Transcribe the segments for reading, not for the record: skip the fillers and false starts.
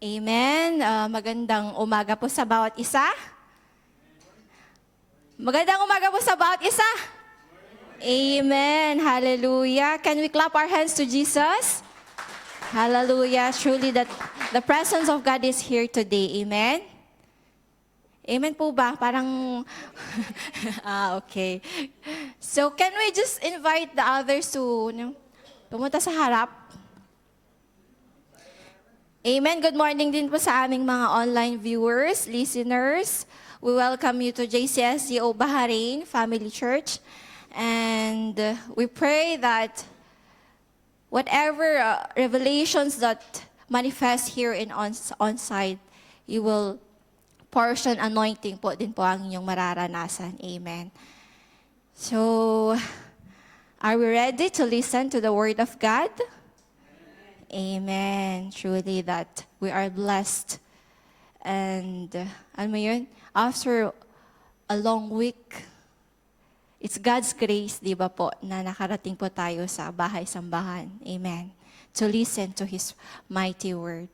Amen. Magandang umaga po sa bawat isa. Magandang umaga po sa bawat isa. Amen. Hallelujah. Can we clap our hands to Jesus? Hallelujah. Truly that the presence of God is here today. Amen. Amen po ba? Parang, okay. So can we just invite the others to pumunta sa harap? Amen. Good morning din po sa aming mga online viewers, listeners. We welcome you to JCSGO Bahrain Family Church. And we pray that whatever revelations that manifest here in on-site, you will portion anointing po din po ang inyong mararanasan. Amen. So, are we ready to listen to the Word of God? Amen. Truly that we are blessed. And, ano yun? After a long week, it's God's grace, di ba po, na nakarating po tayo sa bahay-sambahan. Amen. To listen to His mighty word.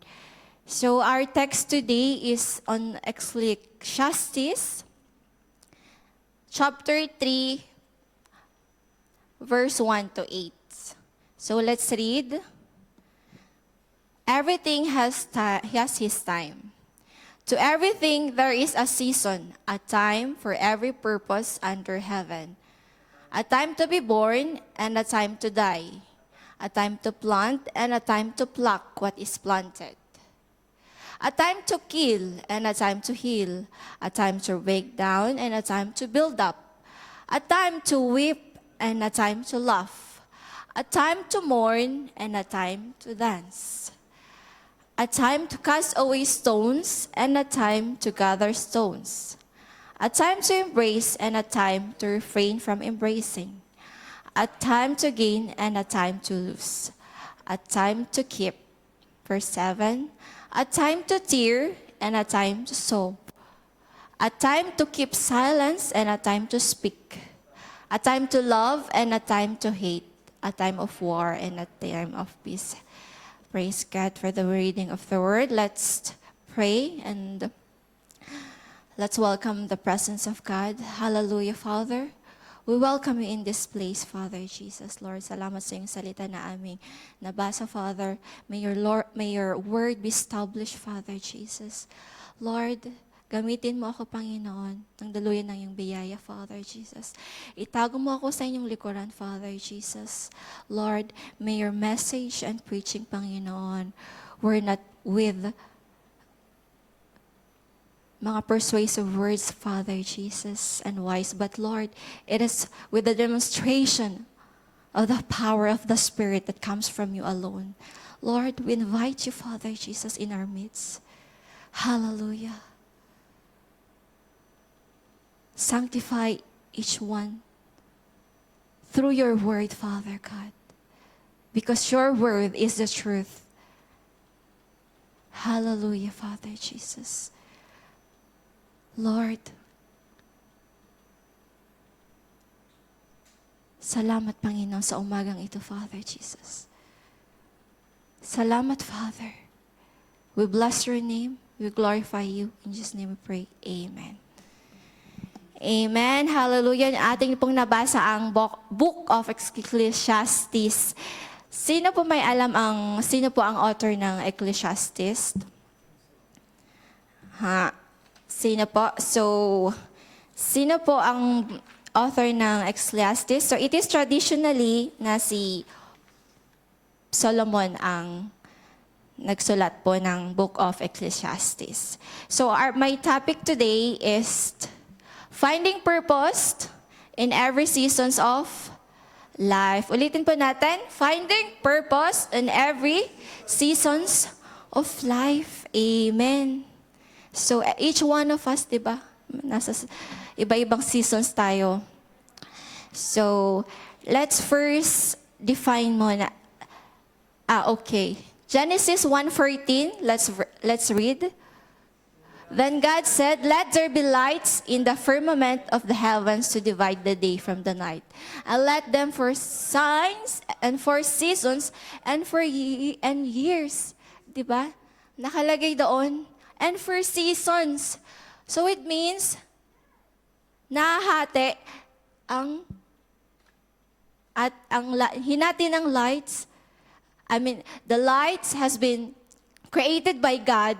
So, our text today is on Ecclesiastes, chapter 3, verse 1 to 8. So, let's read. Everything has his time. To everything there is a season, a time for every purpose under heaven. A time to be born and a time to die. A time to plant and a time to pluck what is planted. A time to kill and a time to heal. A time to break down and a time to build up. A time to weep and a time to laugh. A time to mourn and a time to dance. A time to cast away stones and a time to gather stones. A time to embrace and a time to refrain from embracing. A time to gain and a time to lose. A time to keep. Verse 7. A time to tear and a time to sow. A time to keep silence and a time to speak. A time to love and a time to hate. A time of war and a time of peace. Praise God for the reading of the word. Let's pray and let's welcome the presence of God. Hallelujah, Father. We welcome you in this place, Father Jesus. Lord, salamat sa iyong salita na aming nabasa, Father. May your word be established, Father Jesus. Lord, gamitin mo ako, Panginoon, ng daluyan ng iyong biyaya, Father Jesus. Itago mo ako sa inyong likuran, Father Jesus. Lord, may your message and preaching, Panginoon, were not with mga persuasive words, Father Jesus, and wise, but Lord, it is with the demonstration of the power of the Spirit that comes from you alone. Lord, we invite you, Father Jesus, in our midst. Hallelujah. Sanctify each one through your word, Father God, because your word is the truth. Hallelujah, Father Jesus. Lord, salamat, Panginoon, sa umagang ito, Father Jesus. Salamat, Father. We bless your name. We glorify you. In Jesus' name we pray. Amen. Amen. Hallelujah. Ating pong nabasa ang Book of Ecclesiastes. Sino po may alam sino po ang author ng Ecclesiastes? Sino po? So, sino po ang author ng Ecclesiastes? So, it is traditionally na si Solomon ang nagsulat po ng Book of Ecclesiastes. So, my topic today is finding purpose in every seasons of life. Ulitin po natin, finding purpose in every seasons of life. Amen. So each one of us, di ba? Nasa iba-ibang seasons tayo. So let's first define muna. Okay. Genesis 1:14. Let's read. Then God said, "Let there be lights in the firmament of the heavens to divide the day from the night, and let them for signs and for seasons and for years." Diba? nakalagay doon, and for seasons. So it means, nahahati ang hinati ng lights. The lights has been created by God,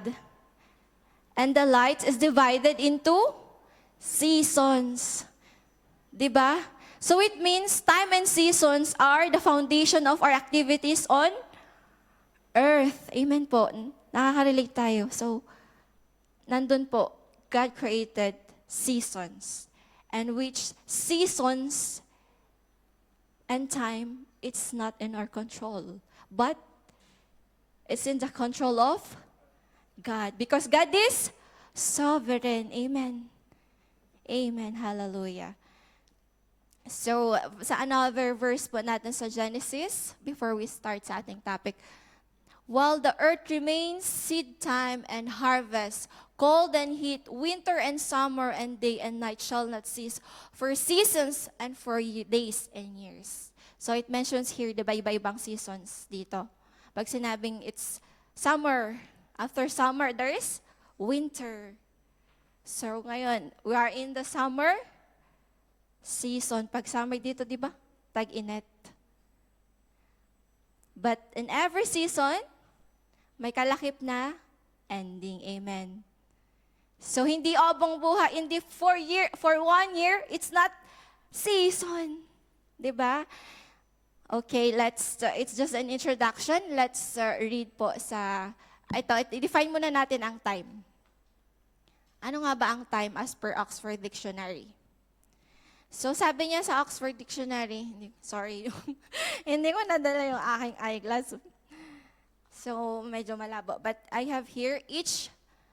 and the lights is divided into seasons. Diba? So it means time and seasons are the foundation of our activities on earth. Amen po. Nakaka-relate tayo. So, nandun po, God created seasons. And which seasons and time, it's not in our control. But, it's in the control of God. Because God is sovereign. Amen. Amen. Hallelujah. So, sa another verse po natin sa Genesis, before we start sa ating topic, while the earth remains, seed time and harvest, cold and heat, winter and summer, and day and night shall not cease, for seasons and for days and years. So it mentions here, diba, iba-ibang seasons dito. Pag sinabing it's summer, after summer, there is winter. So ngayon, we are in the summer season. Pag summer dito, di ba? Tag-init. But in every season, may kalakip na ending. Amen. So hindi obong buhay, hindi for 1 year, it's not season. Di ba? Okay, it's just an introduction. Let's read po i-define muna natin ang time. Ano nga ba ang time as per Oxford Dictionary? So, sabi niya sa Oxford Dictionary, hindi ko nadala yung aking eyeglass. So, medyo malabo. But I have here,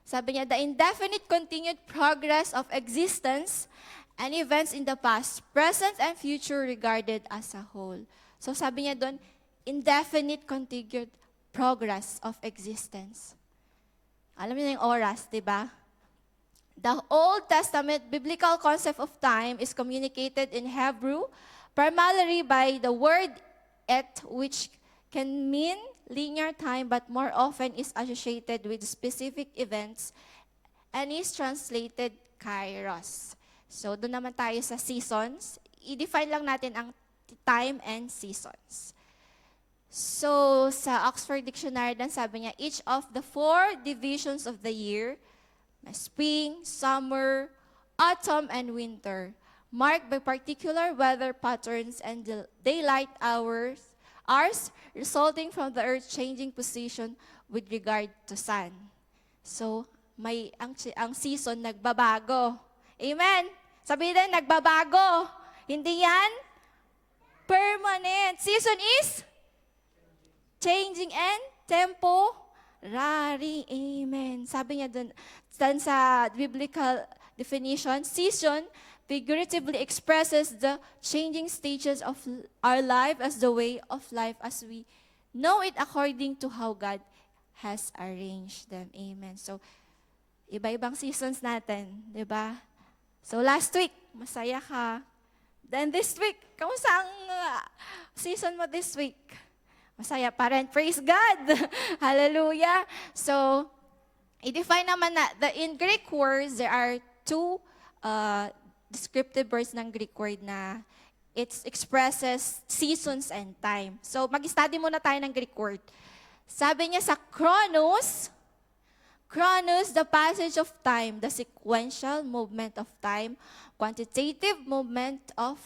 sabi niya, the indefinite continued progress of existence and events in the past, present, and future regarded as a whole. So, sabi niya doon, indefinite continued progress of existence. Alam niyo na yung oras, di ba? The Old Testament biblical concept of time is communicated in Hebrew primarily by the word et, which can mean linear time but more often is associated with specific events and is translated kairos. So, doon naman tayo sa seasons. I-define lang natin ang time and seasons. So, sa Oxford Dictionary, dan sabi niya, each of the 4 divisions of the year, spring, summer, autumn, and winter, marked by particular weather patterns and daylight hours resulting from the Earth's changing position with regard to sun. So, ang season nagbabago. Amen? Sabihin din, nagbabago. Hindi yan permanent. Season is changing and temporary. Amen. Sabi niya dun sa biblical definition, season figuratively expresses the changing stages of our life as the way of life as we know it according to how God has arranged them. Amen. So, iba-ibang seasons natin, di ba? So, last week, masaya ka. Then this week, kamusta ang season mo this week? Masaya pa rin. Praise God! Hallelujah! So, i-define naman in Greek words, there are 2 descriptive words ng Greek word na it expresses seasons and time. So, mag-study muna tayo ng Greek word. Sabi niya sa chronos, the passage of time, the sequential movement of time, quantitative movement of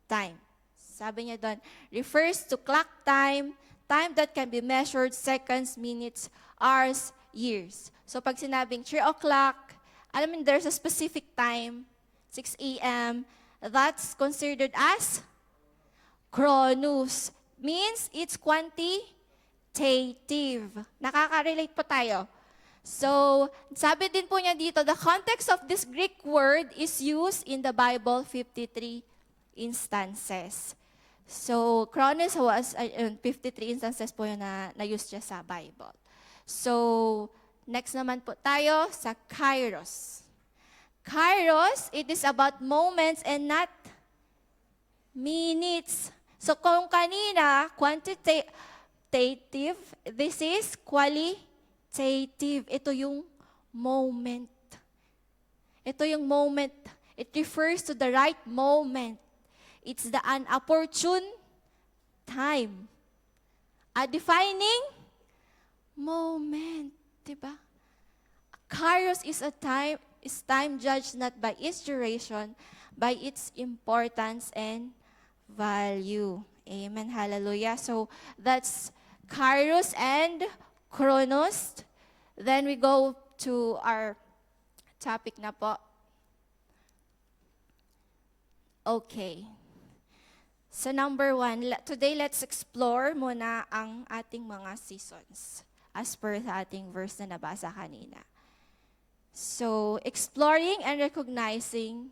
time. Sabi niya doon, refers to clock time, time that can be measured seconds, minutes, hours, years. So pag sinabing 3 o'clock, alam mo, there's a specific time, 6 a.m., that's considered as chronos. Means it's quantitative. Nakaka-relate po tayo. So, sabi din po niya dito, the context of this Greek word is used in the Bible 53 instances. So, chronos was 53 instances po yun na-use siya sa Bible. So, next naman po tayo sa kairos. Kairos, it is about moments and not minutes. So, kung kanina, quantitative, this is qualitative. qualitative. Ito yung moment. Ito yung moment. It refers to the right moment. It's the unopportune time. A defining moment. Diba? Kairos is time judged not by its duration, by its importance and value. Amen. Hallelujah. So that's Kairos and Chronos. Then we go to our topic na po. Okay. So number 1, today let's explore muna ang ating mga seasons as per sa ating verse na nabasa kanina. So, exploring and recognizing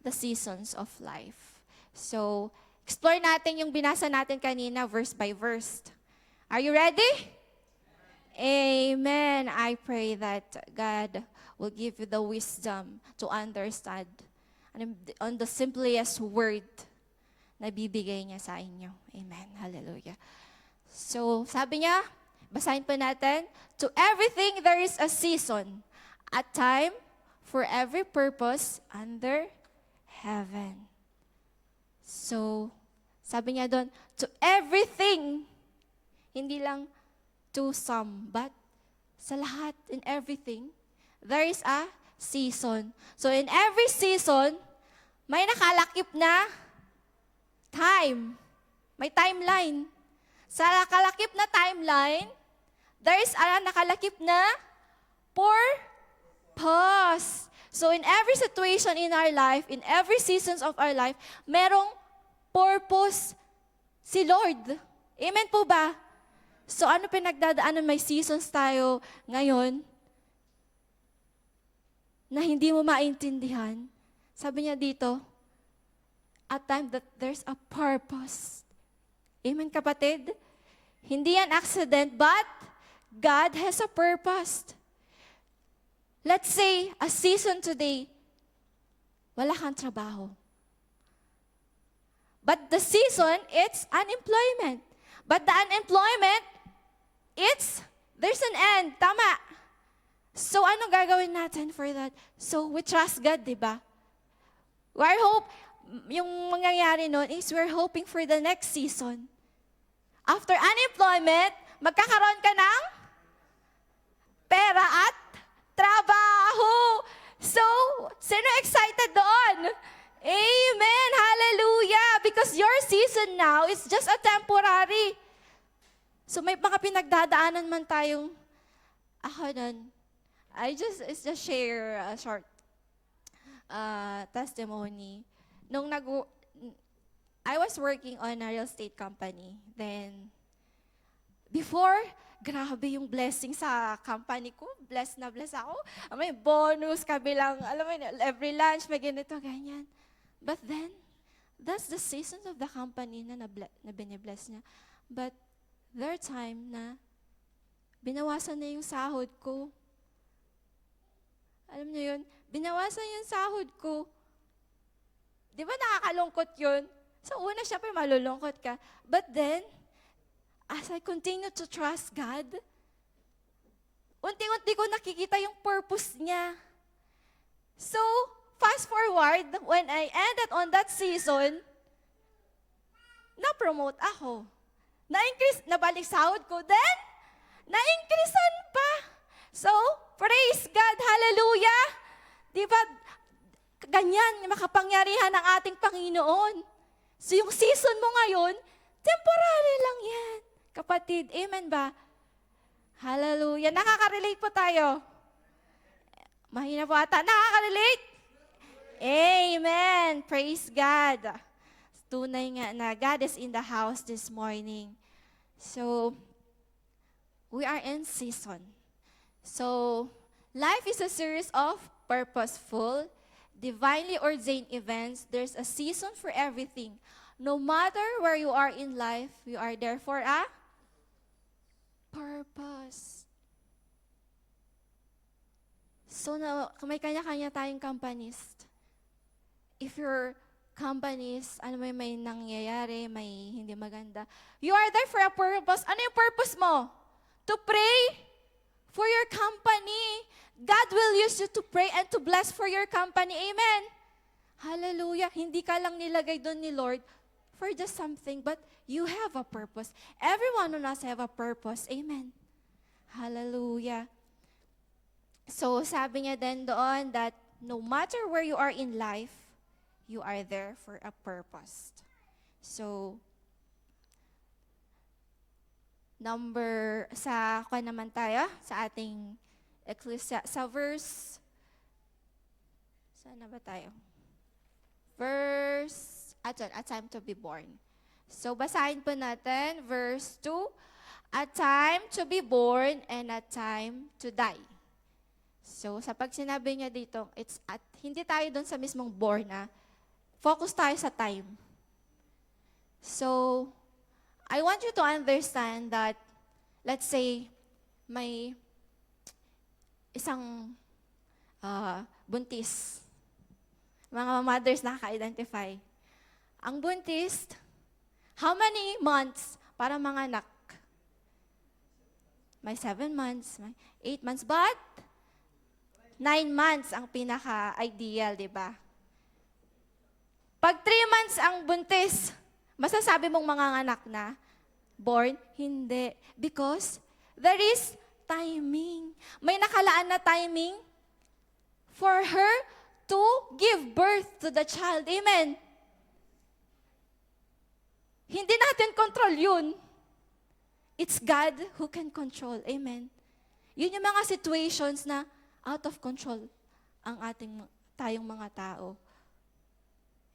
the seasons of life. So, explore natin yung binasa natin kanina verse by verse. Are you ready? Amen. I pray that God will give you the wisdom to understand on the simplest word na bibigay niya sa inyo. Amen. Hallelujah. So, sabi niya, basahin po natin, to everything there is a season, a time for every purpose under heaven. So, sabi niya doon, to everything, hindi lang to some, but sa lahat, in everything, there is a season. So, in every season, may nakalakip na time. May timeline. Sa nakalakip na timeline, there is a nakalakip na purpose. So in every situation in our life, in every seasons of our life, merong purpose si Lord. Amen po ba? So ano pinagdadaanan, may seasons tayo ngayon na hindi mo maintindihan. Sabi niya dito, a time that there's a purpose. Amen, kapatid? Hindi yan accident, but God has a purpose. Let's say, a season today, wala kang trabaho. But the season, it's unemployment. But the unemployment, there's an end. Tama. So, ano gagawin natin for that? So, we trust God, di ba? Yung mangyayari nun is we're hoping for the next season. After unemployment, magkakaroon ka ng pera at trabaho. So, sino excited doon? Amen! Hallelujah! Because your season now is just a temporary. So, may mga pinagdadaanan man tayong, ako nun, it's just share a short testimony. I was working on a real estate company. Then, before, grabe yung blessing sa company ko. Blessed na blessed ako. May bonus, kabilang, alam mo, every lunch, may ganito, ganyan. But then, that's the seasons of the company na binibless niya. But, there are time na binawasan na yung sahod ko. Alam niyo yun? Binawasan yung sahod ko. Di ba nakakalungkot yun? So, una, syempre, malulungkot ka. But then, as I continue to trust God, unti-unti ko nakikita yung purpose niya. So, fast forward, when I ended on that season, na-promote ako. Na-increase, nabalik sahod ko. Then, na-increasean pa. So, praise God, hallelujah. Di ba, ganyan, makapangyarihan ng ating Panginoon. So, yung season mo ngayon, temporary lang yan. Kapatid, amen ba? Hallelujah. Nakaka-relate po tayo. Mahina po ata. Nakaka-relate? Amen. Praise God. Tunay nga na God is in the house this morning. So, we are in season. So, life is a series of purposeful, divinely ordained events. There's a season for everything. No matter where you are in life, you are there for a purpose. So, may kanya-kanya tayong companies. If your companies, may nangyayari, may hindi maganda, you are there for a purpose. Ano yung purpose mo? To pray for your company. God will use you to pray and to bless for your company. Amen. Hallelujah. Hindi ka lang nilagay doon ni Lord for just something, but you have a purpose. Everyone on us have a purpose. Amen. Hallelujah. So sabi niya din doon that no matter where you are in life, you are there for a purpose. So, kung naman tayo, sa ating sa verse, saan na ba tayo? A time to be born. So, basahin po natin, verse 2, a time to be born and a time to die. So, sa pag sinabi niya dito, hindi tayo doon sa mismong born na, focus tayo sa time. So, I want you to understand that, let's say, may isang buntis. Mga mothers nakaka-identify. Ang buntis, how many months para manganak? May 7 months, may 8 months, but 9 months ang pinaka-ideal, di ba? Pag 3 months ang buntis, masasabi mong manganganak na? Born? Hindi. Because there is timing. May nakalaan na timing for her to give birth to the child. Amen. Hindi natin control yun. It's God who can control. Amen. Yun yung mga situations na out of control ang tayong mga tao.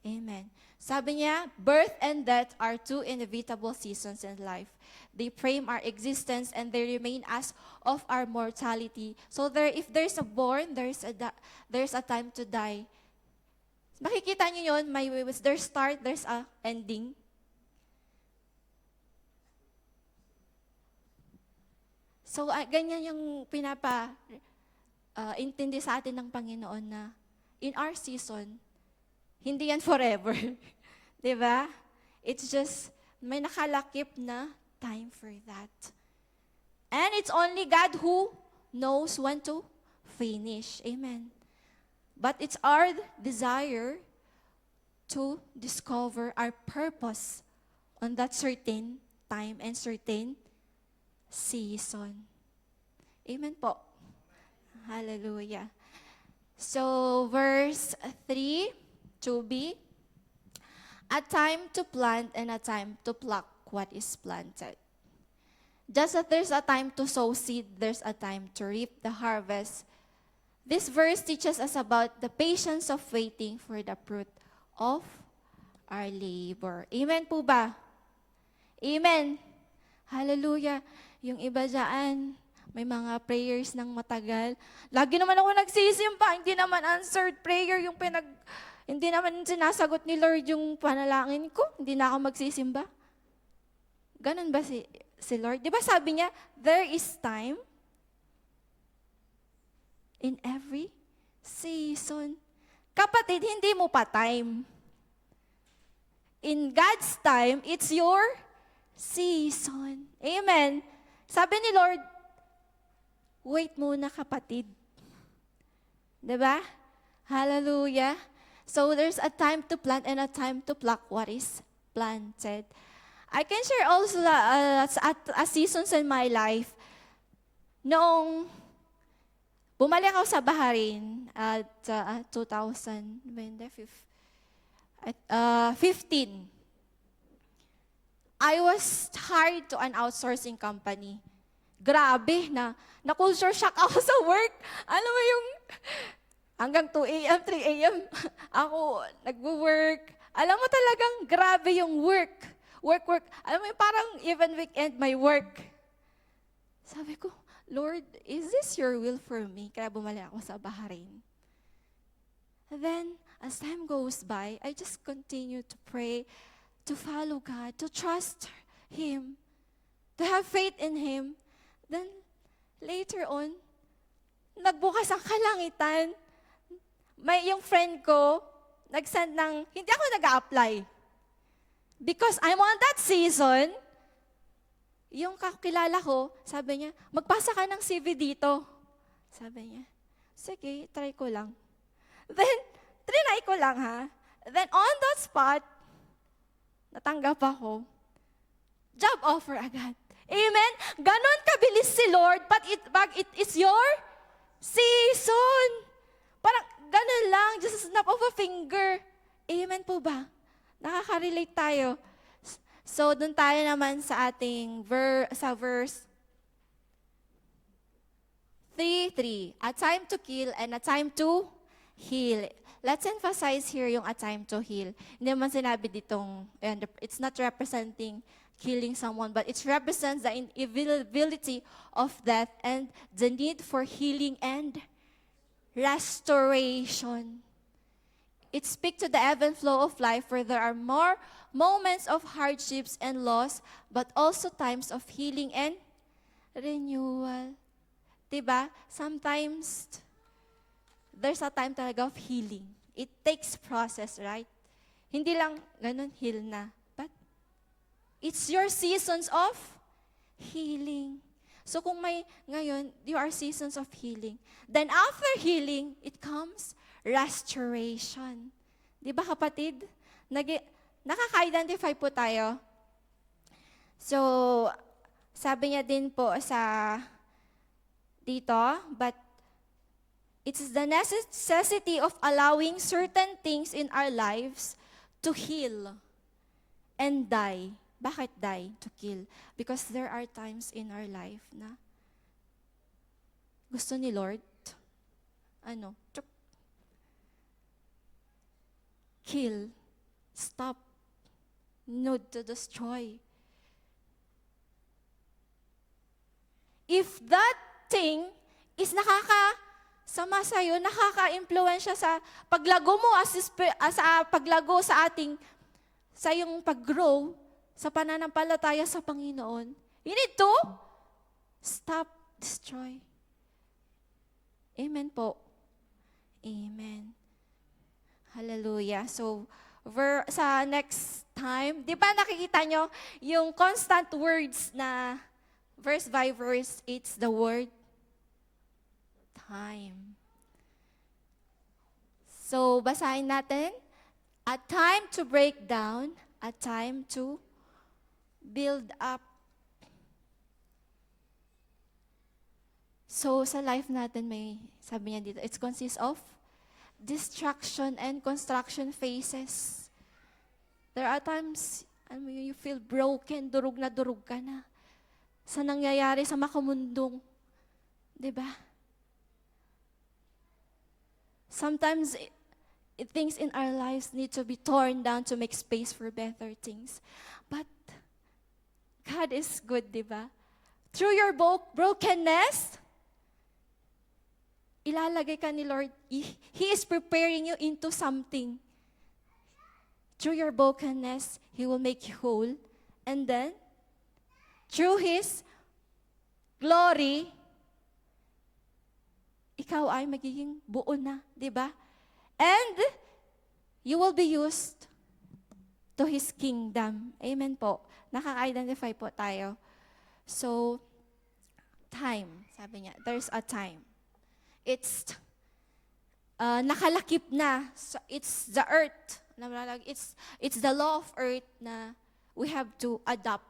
Amen. Sabi niya, birth and death are two inevitable seasons in life. They frame our existence and they remain as of our mortality. So if there's a born, there's a time to die. Makikita niyo yun, there's start, there's a ending. So ganyan yung intindi sa atin ng Panginoon na in our season, hindi yan forever. Diba? It's just, may nakalakip na time for that. And it's only God who knows when to finish. Amen. But it's our desire to discover our purpose on that certain time and certain season. Amen po. Hallelujah. So, verse 3, 2b, a time to plant and a time to pluck what is planted. Just as there's a time to sow seed, there's a time to reap the harvest. This verse teaches us about the patience of waiting for the fruit of our labor. Amen po ba? Amen. Hallelujah. Yung iba dyan, may mga prayers ng matagal. Lagi naman ako nagsisimpa, hindi naman answered prayer yung hindi naman sinasagot ni Lord yung panalangin ko. Hindi na ako magsisimba. Ganun ba si Lord? Di ba sabi niya, there is time in every season. Kapatid, hindi mo pa time. In God's time, it's your season. Amen. Sabi ni Lord, wait muna kapatid. Diba? Hallelujah. So there's a time to plant and a time to pluck what is planted. I can share also a seasons in my life. Noong bumalik ako sa Bahrain at 2015, I was hired to an outsourcing company. Grabe na-culture shock ako sa work. Alam mo yung hanggang 2 a.m., 3 a.m., ako nagwo-work. Alam mo talagang grabe yung work. Work. Alam mo yung parang even weekend may work. Sabi ko, Lord, is this your will for me? Kaya bumalik ako sa Bahrain. And then, as time goes by, I just continue to pray, to follow God, to trust Him, to have faith in Him. Then, later on, nagbukas ang kalangitan. Yung friend ko, nag-send hindi ako nag-a-apply. Because I'm on that season, yung kakilala ko, sabi niya, magpasa ka ng CV dito. Sabi niya, sige, try ko lang. Then, trinay ko lang ha. Then on that spot, natanggap ako. Job offer agad. Amen? Ganon kabilis si Lord, but it is your season. Parang ganon lang, just a snap of a finger. Amen po ba? Nakaka-relate tayo. So, dun tayo naman sa ating verse 3:3. A time to kill and a time to heal. Let's emphasize here yung a time to heal. Hindi naman sinabi ditong, and it's not representing killing someone, but it represents the inevitability of death and the need for healing and restoration. It speaks to the ebb and flow of life where there are more moments of hardships and loss, but also times of healing and renewal. Diba? Sometimes, there's a time talaga of healing. It takes process, right? Hindi lang ganun, heal na. But, it's your seasons of healing. So kung may, ngayon, you are seasons of healing. Then after healing, it comes restoration. Di ba kapatid? Nakaka-identify po tayo. So, sabi niya din po sa dito, but it's the necessity of allowing certain things in our lives to heal and die. Bakit die? To kill. Because there are times in our life na gusto ni Lord, kill, stop, no, to destroy. If that thing is nakakasama sa'yo, nakaka-impluensya sa paglago mo sa paglago sa ating, sa yung pag-grow, sa pananampalataya sa Panginoon, you need to stop, destroy. Amen po. Amen. Hallelujah. So, sa next time, di ba nakikita nyo yung constant words na verse by verse, it's the word time. So, basahin natin. A time to break down, a time to build up. So, sa life natin may, sabi niya dito, it consists of destruction and construction phases. There are times, you feel broken, durog ka na. Sa nangyayari sa makamundong. Diba? Sometimes, things in our lives need to be torn down to make space for better things. But, God is good, diba? Through your brokenness, ilalagay ka ni Lord, He is preparing you into something. Through your brokenness, He will make you whole. And then, through His glory, ikaw ay magiging buo na, di ba? And, you will be used to His kingdom. Amen po. Nakaka-identify po tayo. So, time, sabi niya, there's a time. It's nakalakip na. So it's the earth. It's the law of earth na we have to adopt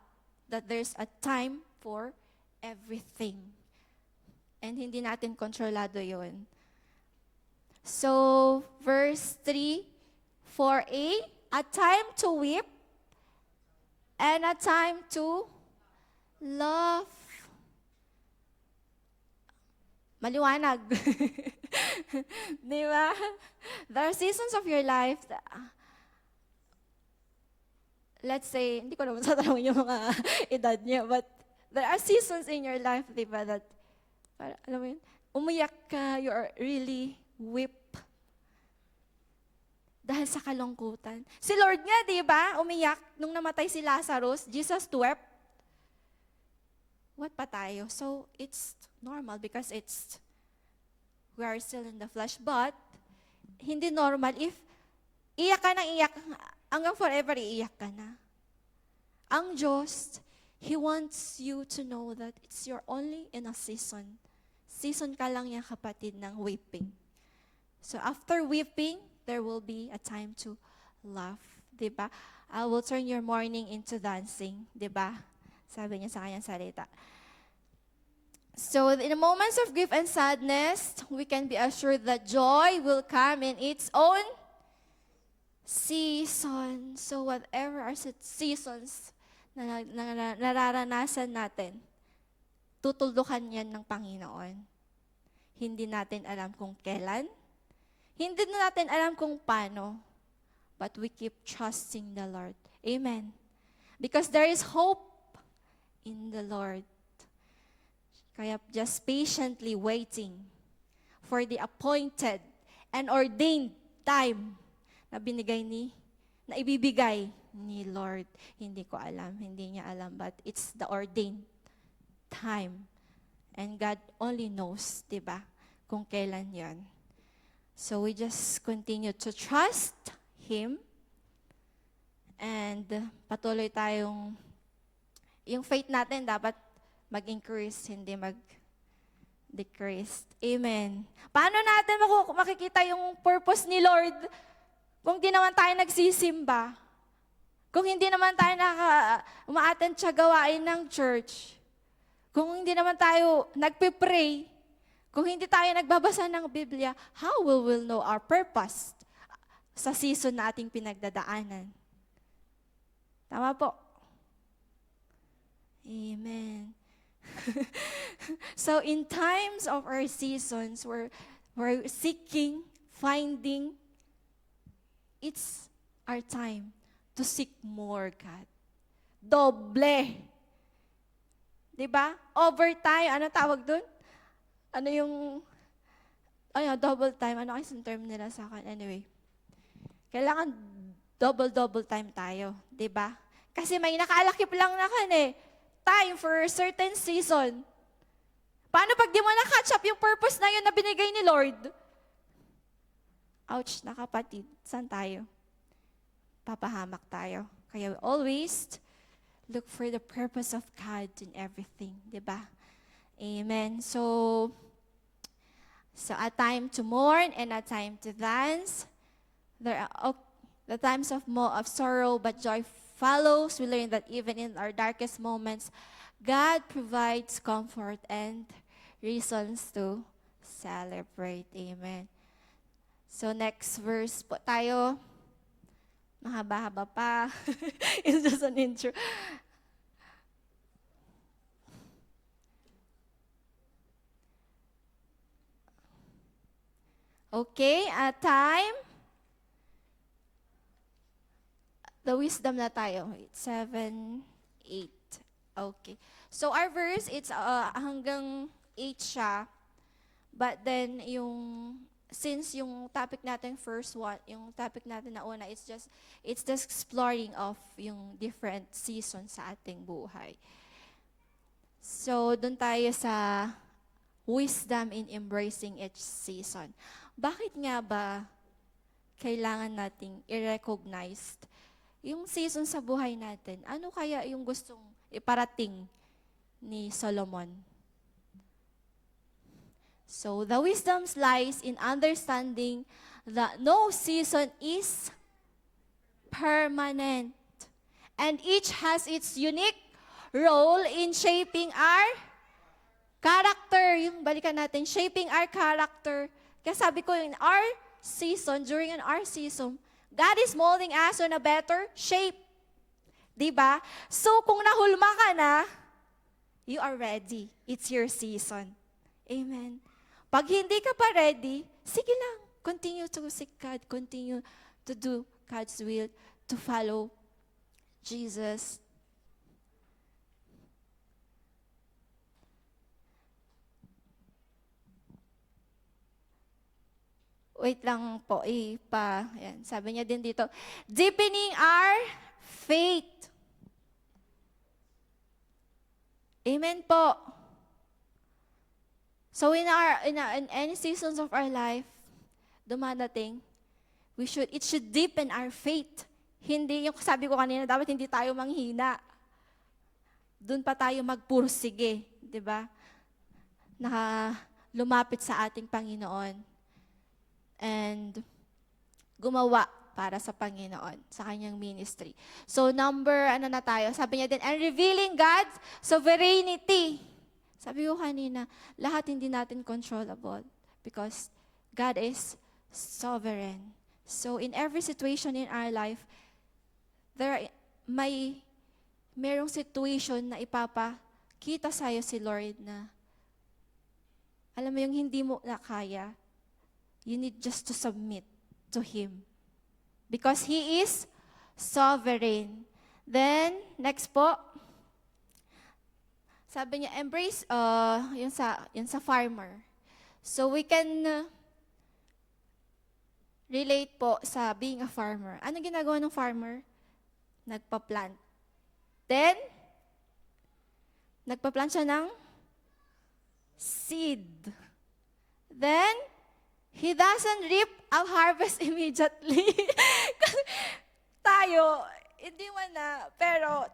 that there's a time for everything. And hindi natin kontrolado yun. So, verse 3, 4a, a time to weep and a time to laugh. Maliwanag. Di ba? There are seasons of your life that, let's say, hindi ko naman tatanungin yung mga edad niya, but there are seasons in your life, di ba, that, alam mo yun, umiyak ka, you are really weep. Dahil sa kalungkutan. Si Lord nga, di ba, umiyak nung namatay si Lazarus, Jesus wept. What pa tayo? So, it's normal because we are still in the flesh. But, hindi normal if iyak ka nang iyak, hanggang forever iiyak ka na. Ang Diyos, He wants you to know that it's your only in a season. Season ka lang yan, kapatid, ng weeping. So after weeping, there will be a time to laugh. Diba? I will turn your mourning into dancing. Diba? Sabi niya sa kanyang salita. So in the moments of grief and sadness, we can be assured that joy will come in its own season. So whatever are seasons na nararanasan natin, tutuldukan yan ng Panginoon. Hindi natin alam kung kailan, hindi na natin alam kung paano, but we keep trusting the Lord. Amen. Because there is hope in the Lord. Kaya just patiently waiting for the appointed and ordained time na ibibigay ni Lord. Hindi ko alam, hindi niya alam, but it's the ordained time. And God only knows, diba, kung kailan yan. So we just continue to trust Him and patuloy tayong, yung faith natin dapat mag-increase, hindi mag-decrease. Amen. Paano natin makikita yung purpose ni Lord kung di naman tayo nagsisimba? Kung hindi naman tayo uma-attend sa gawain ng church? Kung hindi naman tayo nagpipray? Kung hindi tayo nagbabasa ng Biblia, how will we know our purpose sa season na ating pinagdadaanan? Tama po. Amen. So in times of our seasons, we're seeking, finding, it's our time to seek more, God. Doble. Diba? Overtime, ano tawag dun? Ano yung, double time, ano kasi yung term nila sa akin? Anyway, kailangan double time tayo, diba? Kasi may nakalakip lang na time for a certain season. Paano pag di mo na-catch up yung purpose na yun na binigay ni Lord? Ouch na kapatid, saan tayo? Papahamak tayo. Kaya we always look for the purpose of God in everything, di ba? Amen. So a time to mourn and a time to dance. There are the times of sorrow, but joy follows. We learn that even in our darkest moments, God provides comfort and reasons to celebrate. Amen. So next verse po tayo. Mahaba-haba pa. It's just an intro. Okay, time. The wisdom na tayo. It's 7, 8. Okay. So our verse, it's hanggang 8 siya. But then, since yung topic natin yung topic natin na una, it's just exploring of yung different seasons sa ating buhay. So, dun tayo sa wisdom in embracing each season. Bakit nga ba kailangan nating i-recognize yung season sa buhay natin? Ano kaya yung gustong iparating ni Solomon? So, the wisdom lies in understanding that no season is permanent. And each has its unique role in shaping our character. Yung balikan natin, shaping our character. Kaya sabi ko, during our season, God is molding us on a better shape. Diba? So, kung nahulma ka na, you are ready. It's your season. Amen. Pag hindi ka pa ready, sige lang. Continue to seek God. Continue to do God's will, to follow Jesus. Wait lang po, Ayan, sabi niya din dito, deepening our faith. Amen po. So in any seasons of our life, dumadating, it should deepen our faith. Hindi, yung sabi ko kanina, dapat hindi tayo manghina. doon pa tayo magpursige, di ba? Lumapit sa ating Panginoon and gumawa para sa Panginoon, sa kanyang ministry. So na tayo? Sabi niya din, and revealing God's sovereignty. Sabi ko kanina, lahat hindi natin controllable because God is sovereign. So in every situation in our life, merong situation na ipapakita sa'yo si Lord na, alam mo yung hindi mo na kaya, you need just to submit to Him. Because He is sovereign. Then, next po, sabi niya, embrace yung sa farmer. So we can relate po sa being a farmer. Ano ginagawa ng farmer? Nagpa-plant. Then, nagpa-plant siya ng seed. Then, he doesn't reap a harvest immediately. Tayo, hindi man na, pero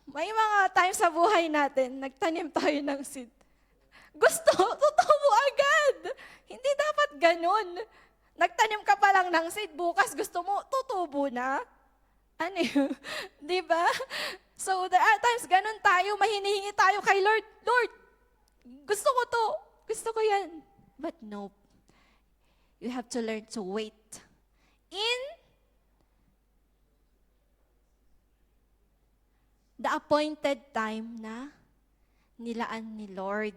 may mga times sa buhay natin, nagtanim tayo ng seed. Tutubo agad. Hindi dapat ganun. Nagtanim ka pa lang ng seed, bukas gusto mo, tutubo na. Ano yun? Di ba? So, there are times, ganun tayo, mahinihingi tayo kay Lord, Lord, gusto ko to, gusto ko yan. But nope. You have to learn to wait. In the appointed time na nilaan ni Lord.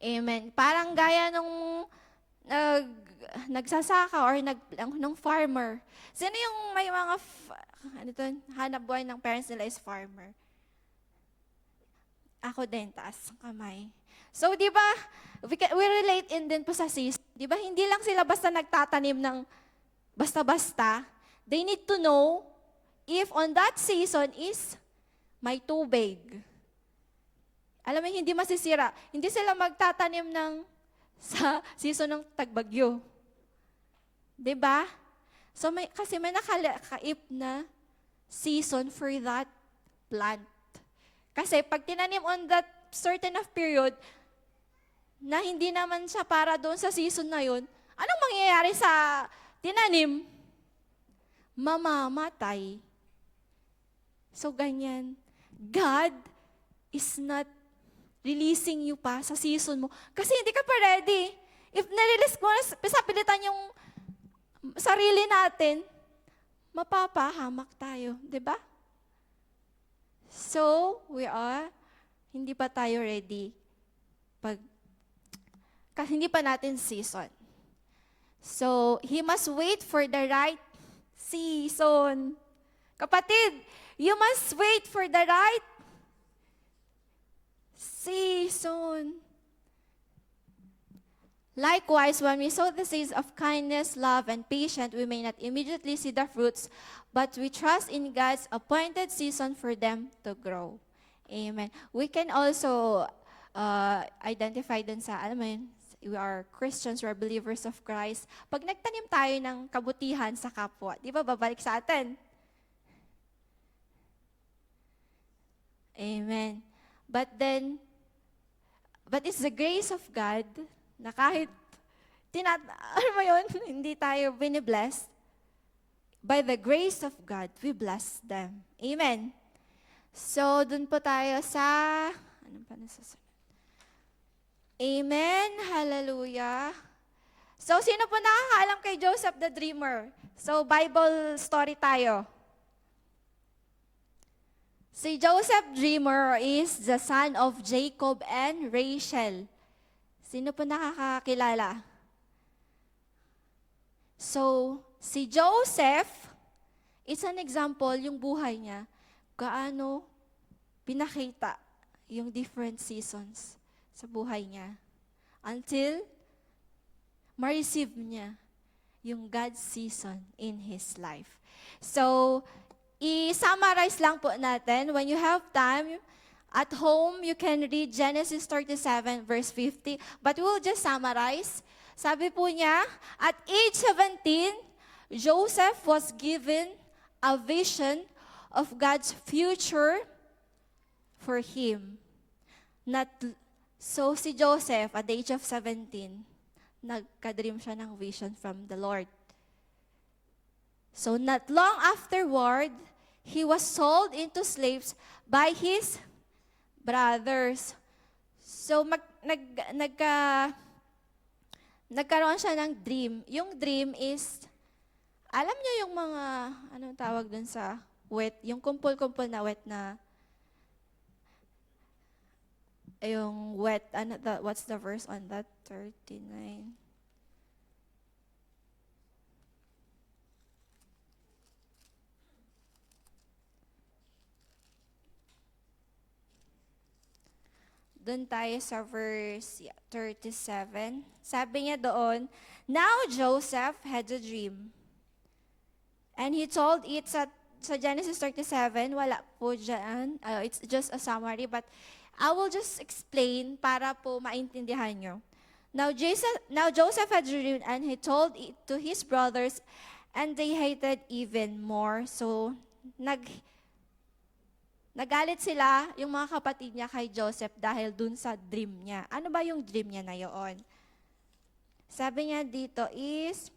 Amen. Parang gaya nung nagsasaka or nung farmer. Sino yung may mga hanap buhay ng parents nila is farmer? Ako din, taas ang kamay. So, di ba, we relate in din po sa season. Di ba, hindi lang sila basta nagtatanim ng basta-basta. They need to know if on that season is may tubig. Alam mo, hindi masisira. Hindi sila magtatanim sa season ng tagbagyo. Diba? So, kasi may nakakaip na season for that plant. Kasi pag tinanim on that certain of period, na hindi naman siya para doon sa season na yun, anong mangyayari sa tinanim? Mamamatay. So, ganyan. God is not releasing you pa sa season mo. Kasi hindi ka pa ready. If na-release mo, pisapilitan yung sarili natin, mapapahamak tayo. Diba? So, hindi pa tayo ready. Kasi hindi pa natin season. So, He must wait for the right season. Kapatid, you must wait for the right season. Likewise, when we sow the seeds of kindness, love, and patience, we may not immediately see the fruits, but we trust in God's appointed season for them to grow. Amen. We can also identify din sa, we are Christians, we are believers of Christ. Pag nagtanim tayo ng kabutihan sa kapwa, di ba babalik sa atin? Amen. But it's the grace of God na kahit hindi tayo binibless, by the grace of God, we bless them. Amen. So, dun po tayo sa, anong pa nasusunod? Amen. Hallelujah. So, sino po nakakaalam kay Joseph the Dreamer? So, Bible story tayo. Si Joseph Dreamer is the son of Jacob and Rachel. Sino po nakakakilala? So, si Joseph, it's an example, yung buhay niya, gaano pinakita yung different seasons sa buhay niya until ma-receive niya yung God's season in his life. So, i-summarize lang po natin. When you have time, at home, you can read Genesis 37 verse 50. But we'll just summarize. Sabi po niya, at age 17, Joseph was given a vision of God's future for him. Not, so si Joseph, at the age of 17, nagka-dream siya ng vision from the Lord. So not long afterward, he was sold into slaves by his brothers. So nagkaroon siya ng dream. Yung dream is, alam niyo yung mga, anong tawag dun sa wet, yung kumpul-kumpul na wet na, yung wet, what's the verse on that? 39. Doon tayo sa verse 37. Sabi niya doon, "Now Joseph had a dream. And he told it sa Genesis 37, wala po dyan. It's just a summary, but I will just explain para po maintindihan nyo. Now Joseph had a dream and he told it to his brothers and they hated even more." So, nagalit sila, yung mga kapatid niya kay Joseph dahil dun sa dream niya. Ano ba yung dream niya na yun? Sabi niya dito is,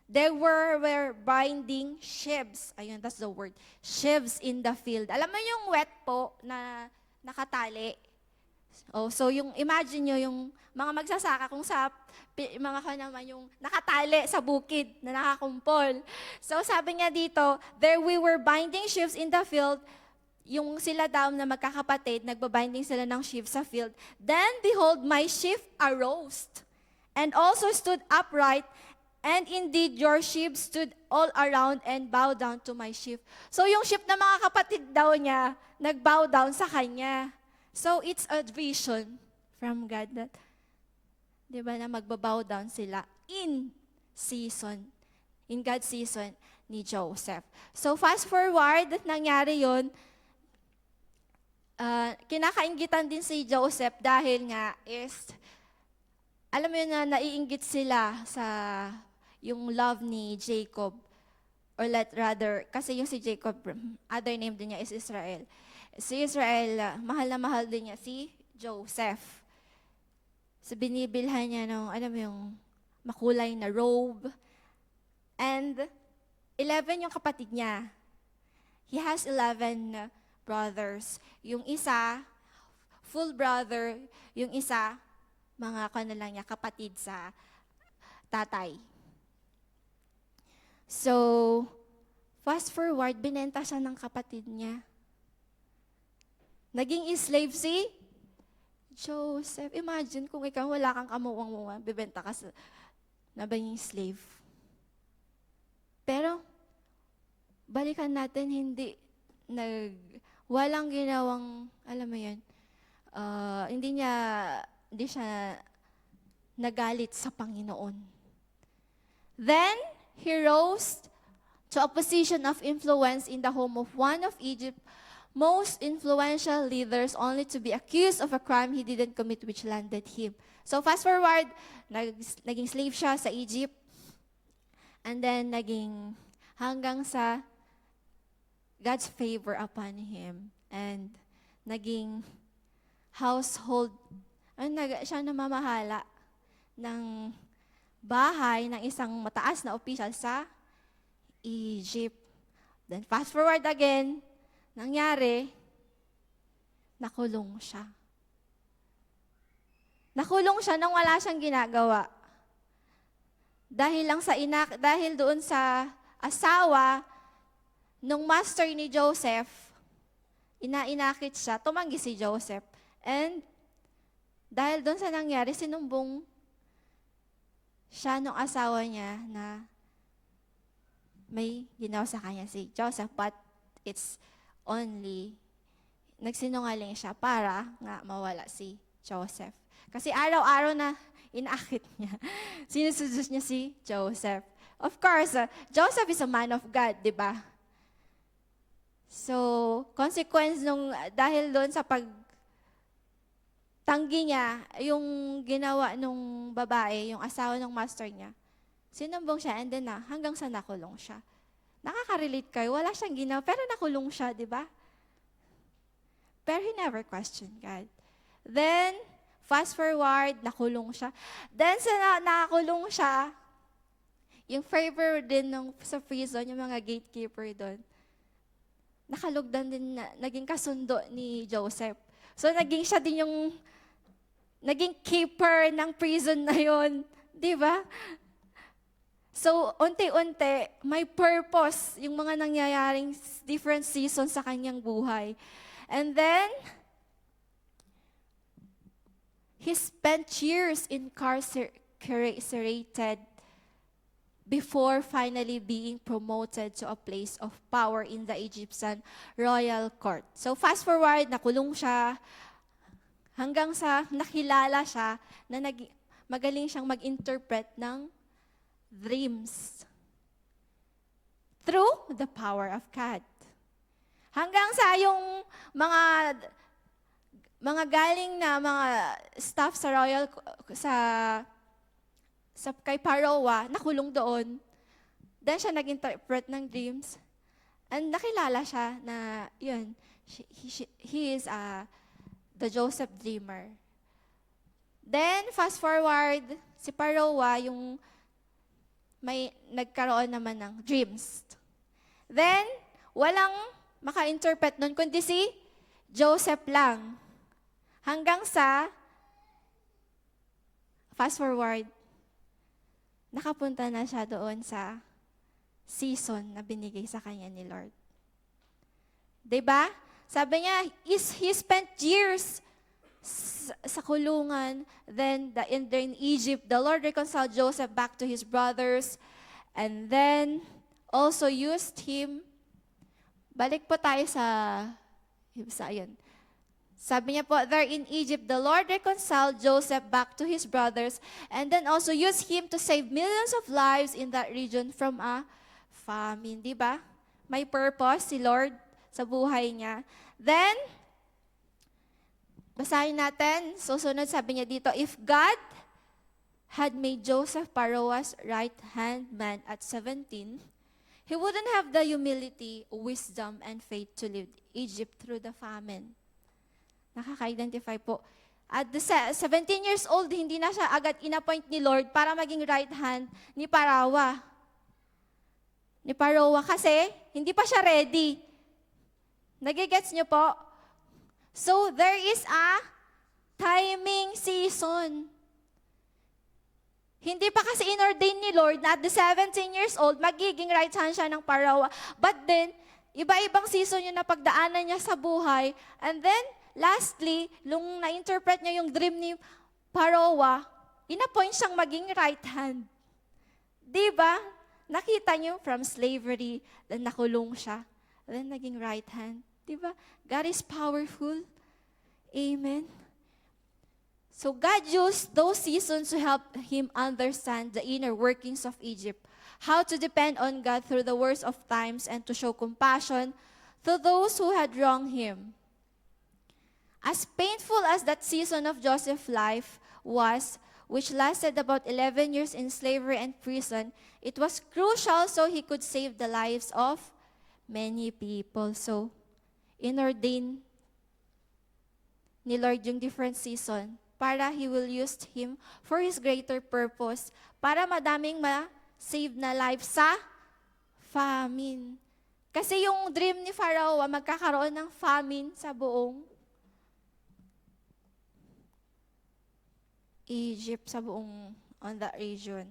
they were binding sheaves. Ayun, that's the word. Sheaves in the field. Alam mo yung wet po na nakatali? Oh, so yung imagine nyo yung mga magsasaka kung sa mga naman yung nakatali sa bukid na nakakumpol. So sabi niya dito, there we were binding sheaves in the field. Yung sila daw na magkakapatid, nagbabinding sila ng sheaves sa field. Then behold, my sheaf arose and also stood upright. And indeed, your sheep stood all around and bowed down to my sheaf. So yung sheep na mga kapatid daw niya, nagbow down sa kanya. So it's a vision from God that, di ba, na magbabow down sila in season, in God's season ni Joseph. So fast forward, nangyari yun, kinakainggitan din si Joseph dahil nga is, alam mo yun na naiinggit sila sa yung love ni Jacob. Or rather, kasi yung si Jacob, other name din niya is Israel. Si Israel, mahal na mahal din niya si Joseph. So binibilhan niya ng, alam mo yung makulay na robe. And 11 yung kapatid niya. He has 11 brothers. Yung isa, full brother. Yung isa, mga kanilang niya, kapatid sa tatay. So, fast forward, binenta siya ng kapatid niya. Naging slave si Joseph. Imagine kung ikaw wala kang kamuwang-muwang, bibenta ka sa nabing slave. Pero, balikan natin, walang ginawang, alam mo yan, hindi siya nagalit sa Panginoon. Then, he rose to a position of influence in the home of one of Egypt's most influential leaders, only to be accused of a crime he didn't commit which landed him. So fast forward, naging slave siya sa Egypt. And then hanggang sa God's favor upon him. And naging household, siya namamahala ng bahay ng isang mataas na opisyal sa Egypt. Then fast forward again, nangyari, nakulong siya. Nakulong siya nang wala siyang ginagawa. Dahil doon sa asawa nung master ni Joseph, inakit siya, tumanggi si Joseph. And dahil doon sa nangyari, sinumbong siya nung asawa niya na may ginawa sa kanya si Joseph, but it's only, nagsinungaling siya para nga mawala si Joseph. Kasi araw-araw na inaakit niya, sinusudos niya si Joseph. Of course, Joseph is a man of God, di ba? So, consequence dahil doon sa tanggi niya, yung ginawa nung babae, yung asawa ng master niya, sinumbong siya and then hanggang sa nakulong siya. Nakaka-relate kayo, wala siyang ginawa, pero nakulong siya, di ba? Pero he never questioned God. Then, fast forward, nakulong siya. Then, nakakulong siya, yung favor din sa prison, yung mga gatekeeper doon, nakalugdan din, naging kasundo ni Joseph. So, siya din yung, naging keeper ng prison na yon, di ba? So, unti-unti, may purpose yung mga nangyayaring different seasons sa kanyang buhay. And then, he spent years incarcerated before finally being promoted to a place of power in the Egyptian royal court. So, fast forward, nakulong siya, hanggang sa nakilala siya na magaling siyang mag-interpret ng dreams through the power of God. Hanggang sa yung mga galing na mga staff sa royal sa kay Parowa, nakulong doon. Then siya nag-interpret ng dreams. And nakilala siya na yun, he is the Joseph dreamer. Then fast forward, si Parowa yung may nagkaroon naman ng dreams. Then, walang maka-interpret nun, kundi si Joseph lang. Hanggang sa, fast forward, nakapunta na siya doon sa season na binigay sa kanya ni Lord. Diba? Sabi niya, he spent years sa kulungan. Then in Egypt, the Lord reconciled Joseph back to his brothers, and then also used him. Balik po tayo sa yun. Sabi niya po, there in Egypt, the Lord reconciled Joseph back to his brothers, and then also used him to save millions of lives in that region from a famine. Di ba? May purpose si Lord sa buhay niya. Then, basahin natin. Susunod, sabi niya dito, if God had made Joseph Parowa's right-hand man at 17, he wouldn't have the humility, wisdom, and faith to lead Egypt through the famine. Nakaka-identify po. At 17 years old, hindi na siya agad inappoint ni Lord para maging right hand ni Parowa. Kasi hindi pa siya ready. Nagigets niyo po? So, there is a timing season. Hindi pa kasi inordain ni Lord na at the 17 years old, magiging right hand siya ng Parowa. But then, iba-ibang season yung napagdaanan niya sa buhay. And then, lastly, nung na-interpret niya yung dream ni Parowa, inappoint siyang maging right hand. Diba? Nakita niyo from slavery, then nakulong siya, then naging right hand. Diba? God is powerful. Amen. So God used those seasons to help him understand the inner workings of Egypt, how to depend on God through the worst of times, and to show compassion to those who had wronged him. As painful as that season of Joseph's life was, which lasted about 11 years in slavery and prison, it was crucial so he could save the lives of many people. So, inordain ni Lord yung different season para He will use him for His greater purpose, para madaming ma-save na life sa famine. Kasi yung dream ni Pharaoh, magkakaroon ng famine sa buong Egypt, sa buong on that region.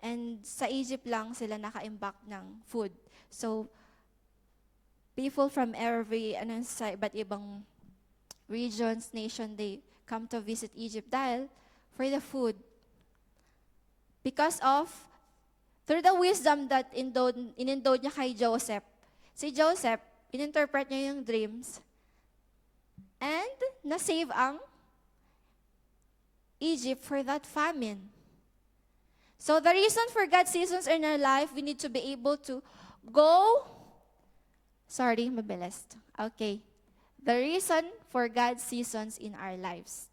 And sa Egypt lang sila naka-imbak ng food. So, people from every, sa iba't ibang regions, nation, they come to visit Egypt dahil for the food. Because of, through the wisdom that inendowed niya kay Joseph, si Joseph, ininterpret niya yung dreams, and na-save ang Egypt for that famine. So the reason for God's seasons in our life, we need to be able to go. Sorry, mabilis. Okay. The reason for God's seasons in our lives.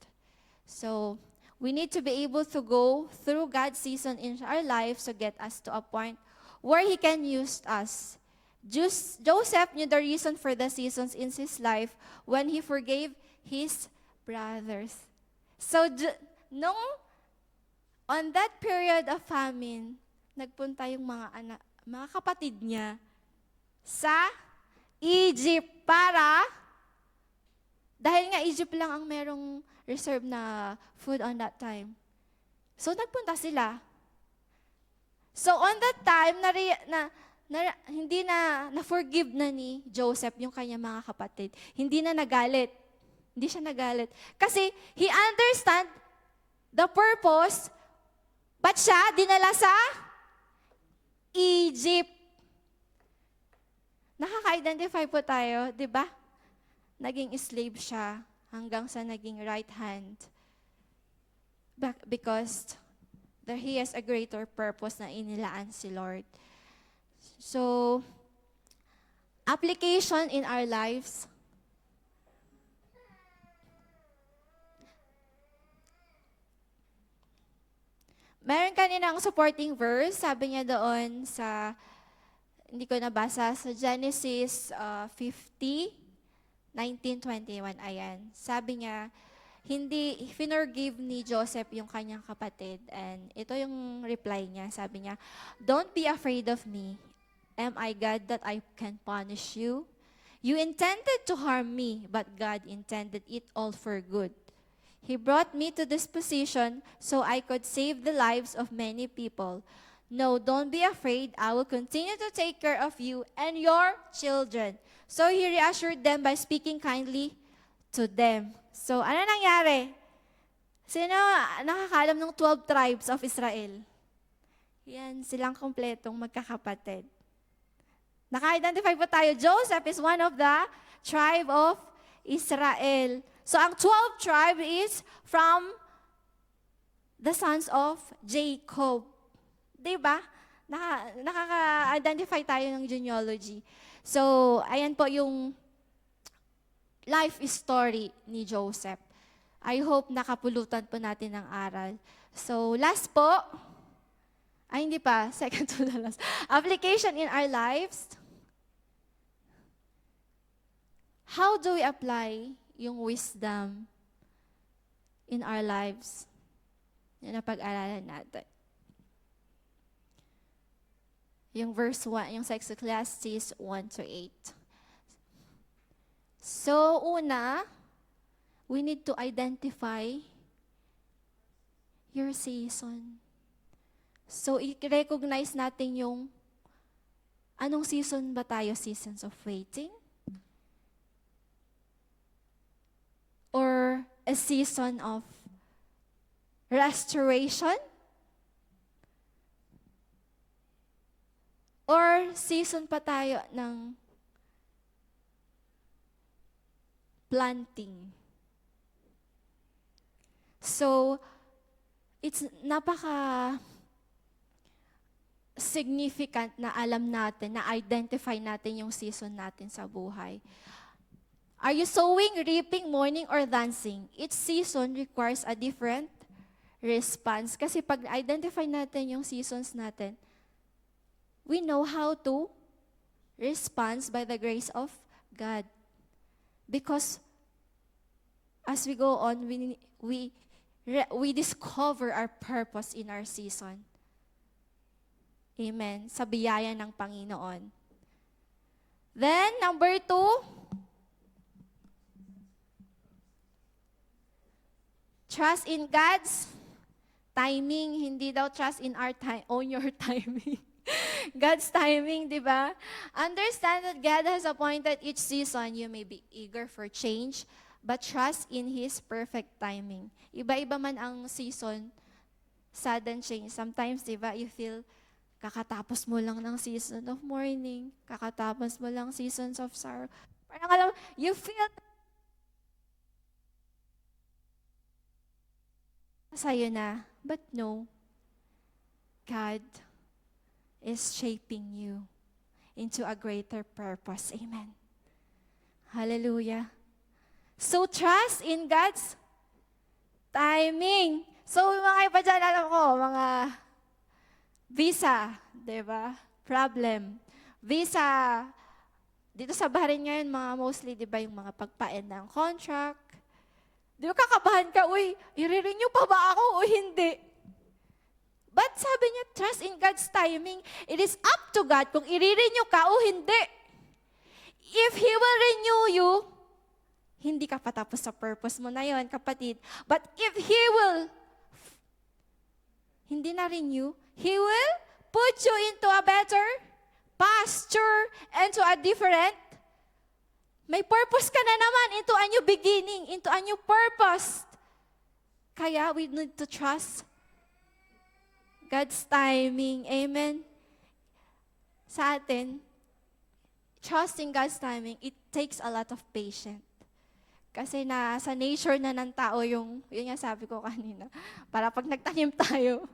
So we need to be able to go through God's season in our lives to get us to a point where He can use us. Joseph knew the reason for the seasons in his life when he forgave his brothers. So, nung on that period of famine, nagpunta yung mga kapatid niya sa Egypt dahil nga Egypt lang ang merong reserve na food on that time. So, nagpunta sila. So, on that time, hindi na-forgive na ni Joseph yung kanyang mga kapatid. Hindi na nagalit. Hindi siya nagalit. Kasi, he understand the purpose, ba't siya dinala sa Egypt? Nakaka-identify po tayo, di ba? Naging slave siya hanggang sa naging right hand. Because he has a greater purpose na inilaan si Lord. So, application in our lives. Meron kaninang supporting verse, sabi niya doon sa, hindi ko nabasa, sa Genesis 50, 19:21, ayan. Sabi niya, finorgive ni Joseph yung kanyang kapatid. And ito yung reply niya. Sabi niya, "Don't be afraid of me. Am I God that I can punish you? You intended to harm me, but God intended it all for good. He brought me to this position so I could save the lives of many people. No, don't be afraid. I will continue to take care of you and your children." So he reassured them by speaking kindly to them. So, ano nangyari? Sino nakakalam ng 12 tribes of Israel? Yan, silang kompletong magkakapatid. Naka-identify po tayo. Joseph is one of the tribe of Israel. So, ang 12 tribe is from the sons of Jacob. Diba? Nakaka-identify tayo ng genealogy. So, ayan po yung life story ni Joseph. I hope nakapulutan po natin ng aral. So, last po, hindi pa, second to the last. Application in our lives. How do we apply yung wisdom in our lives? Yan ang pag-aralan natin. Yung verse 1, yung sa Ecclesiastes 1-8. So, una, we need to identify your season. So, i-recognize natin yung anong season ba tayo? Seasons of waiting? Or a season of restoration? Or season pa tayo ng planting? So, it's significant na alam natin, na identify natin yung season natin sa buhay. Are you sowing, reaping, mourning, or dancing? Each season requires a different response. Kasi pag identify natin yung seasons natin, we know how to respond by the grace of God. Because as we go on, we discover our purpose in our season. Amen. Sa biyaya ng Panginoon. Then, number 2, trust in God's timing. Hindi daw trust in our time, on your timing. God's timing, di ba? Understand that God has appointed each season. You may be eager for change, but trust in His perfect timing. Iba-iba man ang season, sudden change. Sometimes, di ba, you feel kakatapos mo lang ng season of mourning, kakatapos mo lang seasons of sorrow. Parang alam, you feel sa'yo na, but no, God is shaping you into a greater purpose. Amen. Hallelujah. So, trust in God's timing. So, mga iba dyan, alam ko, mga visa, di ba? Problem. visa, dito sa Bahrain ngayon, mga mostly, di ba, yung mga pagpa-end ng contract. Di ba kakabahan ka, uy, i-renew pa ba ako o hindi? But sabi niya, trust in God's timing. It is up to God kung i-renew ka o hindi. If He will renew you, hindi ka patapos sa purpose mo na yon, kapatid. But if He will hindi na renew, He will put you into a better pasture and to a different. May purpose ka na naman into a new beginning, into a new purpose. Kaya we need to trust God's timing. Amen. Sa atin, trusting God's timing, it takes a lot of patience. Kasi sa nature na ng tao yun nga sabi ko kanina, para pag nagtanim tayo,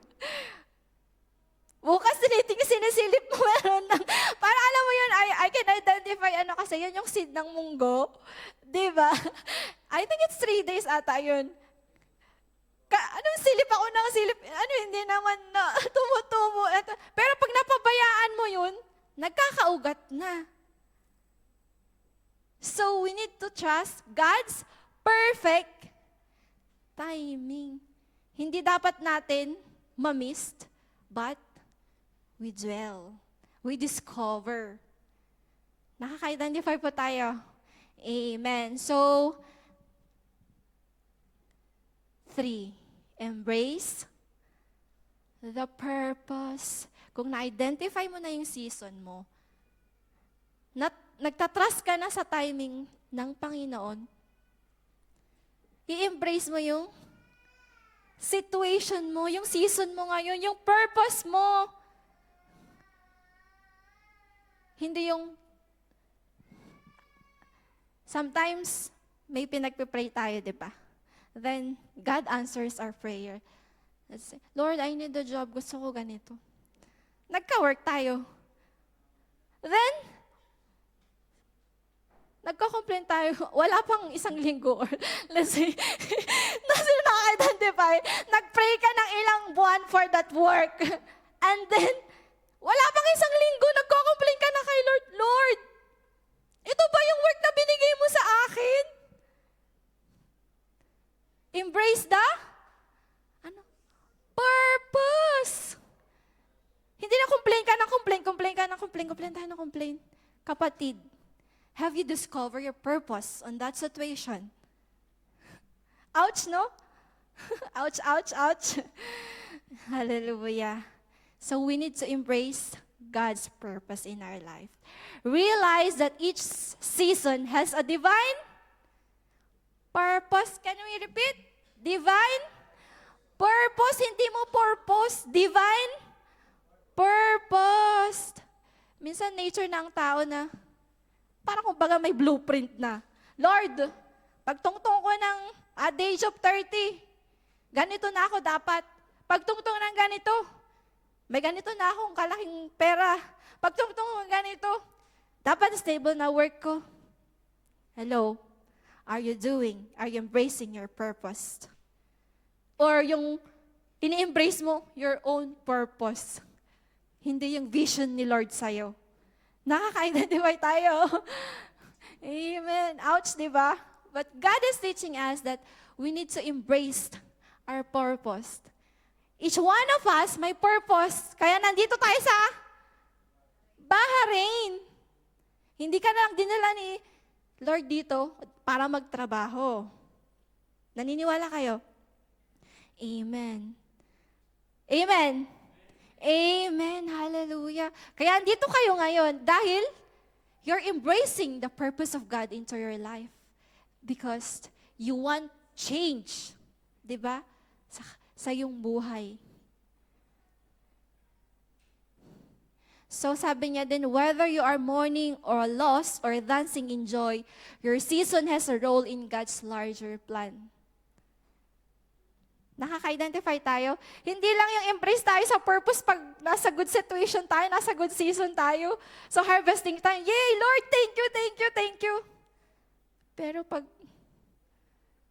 bukas sinisilip mo meron ng, para alam mo yun, I can identify, kasi yun yung seed ng munggo. Diba? I think it's 3 days ata yun. Silip ako ng silip, hindi naman na tumutubo. Pero pag napabayaan mo yun, nagkakaugat na. So we need to trust God's perfect timing. Hindi dapat natin ma-miss, but we dwell. We discover. Nakaka-identify po tayo. Amen. So, 3, embrace the purpose. Kung na-identify mo na yung season mo, nagtatrust ka na sa timing ng Panginoon, i-embrace mo yung situation mo, yung season mo ngayon, yung purpose mo. Hindi yung, sometimes, may pinagpipray tayo, di ba? Then, God answers our prayer. Let's say, Lord, I need a job. Gusto ko ganito. Nagka-work tayo. Then, nagko-complain tayo. Wala pang 1 linggo. Or, let's say, nakaka-identify. Nag-pray ka ng ilang buwan for that work. And then, wala pang 1 linggo, nagko-complain ka na kay Lord, Lord, ito ba yung work na binigay mo sa akin? Embrace the purpose. Hindi na complain ka ng complain. Kapatid, have you discovered your purpose on that situation? Ouch, no? Ouch, ouch, ouch. Hallelujah. So we need to embrace God's purpose in our life. Realize that each season has a divine purpose. Can we repeat? Divine purpose. Hindi mo purpose. Divine purpose. Minsan nature ng tao na parang kumbaga may blueprint na. Lord, pagtungtong ko ng at the age of 30, ganito na ako dapat. Pagtungtong ng ganito, may ganito na akong kalaking pera. Pagtungtong ng ganito, dapat stable na work ko. Hello? Are you embracing your purpose? Or yung ini-embrace mo your own purpose? Hindi yung vision ni Lord sa'yo. Nakaka-identify tayo. Amen. Ouch, di ba? But God is teaching us that we need to embrace our purpose. Each one of us may purpose. Kaya nandito tayo sa Bahrain. Hindi ka na lang dinala ni Lord dito para magtrabaho. Naniniwala kayo? Amen. Amen. Amen. Hallelujah. Kaya andito kayo ngayon dahil you're embracing the purpose of God into your life because you want change. Diba? Sa iyong buhay. So sabi niya din, whether you are mourning or lost or dancing in joy, your season has a role in God's larger plan. Nakaka-identify tayo. Hindi lang yung embrace tayo sa purpose pag nasa good situation tayo, nasa good season tayo. So harvesting time, yay, Lord, thank you, thank you, thank you. Pero pag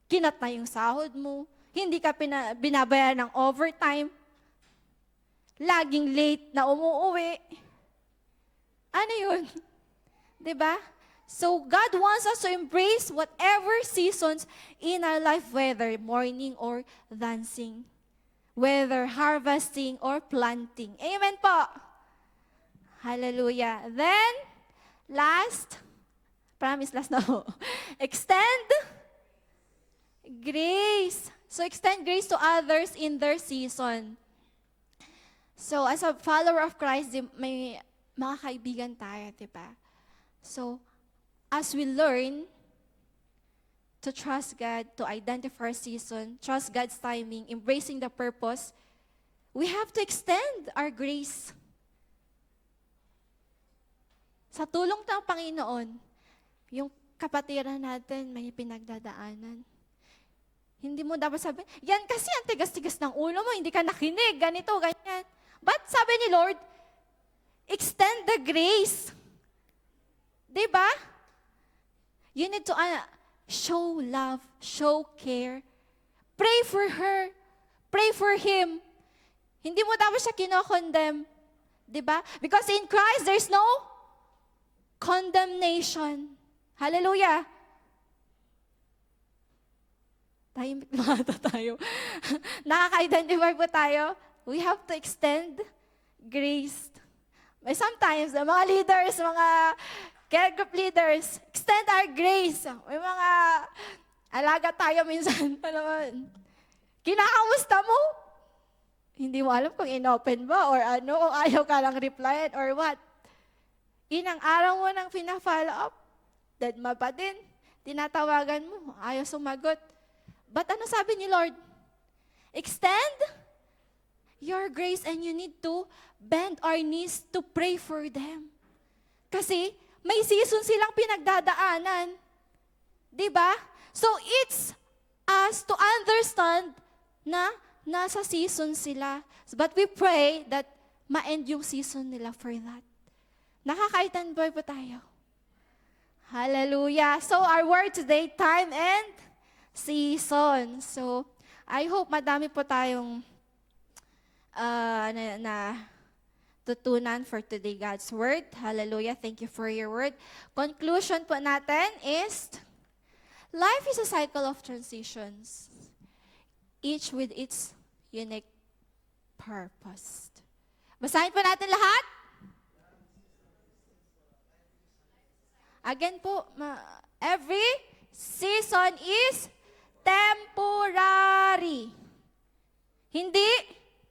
kinat na yung sahod mo, hindi ka binabayaran ng overtime, laging late na umuuwi, Ano yun? 'Di ba? So God wants us to embrace whatever seasons in our life, whether mourning or dancing, whether harvesting or planting. Amen po. Hallelujah. Then, promise last na po. Extend grace. So extend grace to others in their season. So as a follower of Christ, may mga kaibigan tayo, di ba? So, as we learn to trust God, to identify our season, trust God's timing, embracing the purpose, we have to extend our grace. Sa tulong ng Panginoon, yung kapatiran natin may pinagdadaanan. Hindi mo dapat sabihin, yan kasi ang tigas-tigas ng ulo mo, hindi ka nakinig, ganito, ganyan. But sabi ni Lord, extend the grace. Diba? You need to show love, show care. Pray for her. Pray for him. Hindi mo dapat siya kinokondemn. Diba? Because in Christ, there's no condemnation. Hallelujah. Tahimik na tayo. Nakaka-identify po tayo. We have to extend grace. May sometimes, mga leaders, mga care group leaders, extend our grace. May mga alaga tayo minsan. Kinakamusta mo? Hindi mo alam kung inopen ba or ano, o ayaw ka lang replyan or what. Inang araw mo nang pina-follow up, deadma pa din. Tinatawagan mo, ayaw sumagot. But ano sabi ni Lord? Extend your grace and you need to bend our knees to pray for them. Kasi may season silang pinagdadaanan. Diba? So it's us to understand na nasa season sila. But we pray that ma-end yung season nila for that. Nakakaitanboy po tayo. Hallelujah. So our word today, time and season. So I hope madami po tayong na tutunan for today God's word. Hallelujah. Thank you for your word. Conclusion po natin is, life is a cycle of transitions, each with its unique purpose. Basahin po natin lahat. Again po, every season is temporary. Hindi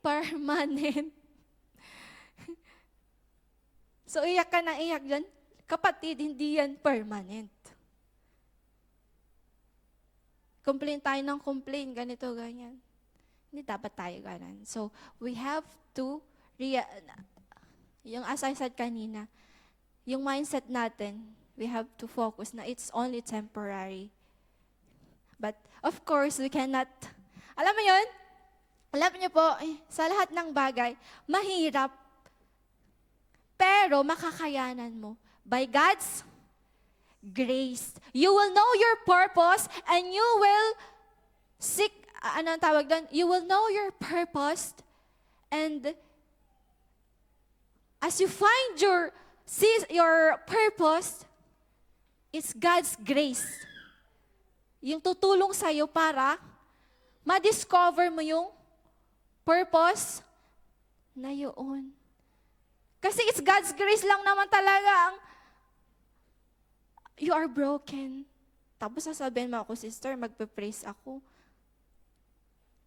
permanent. So, iyak ka na iyak dyan. Kapatid, hindi yan permanent. Complain tayo ng complain, ganito, ganyan. Hindi dapat tayo ganan. So, we have to, yung as I said kanina, yung mindset natin, we have to focus na it's only temporary. But, of course, we cannot, alam mo yun? Alam niyo po, sa lahat ng bagay, mahirap. Pero makakayanan mo by God's grace. You will know your purpose and you will seek, anong tawag doon? You will know your purpose and as you find your purpose, it's God's grace. Yung tutulong sa'yo para ma-discover mo yung purpose na yun. Kasi it's God's grace lang naman talaga ang you are broken. Tapos sasabihin mo ako, sister, magpe-praise ako.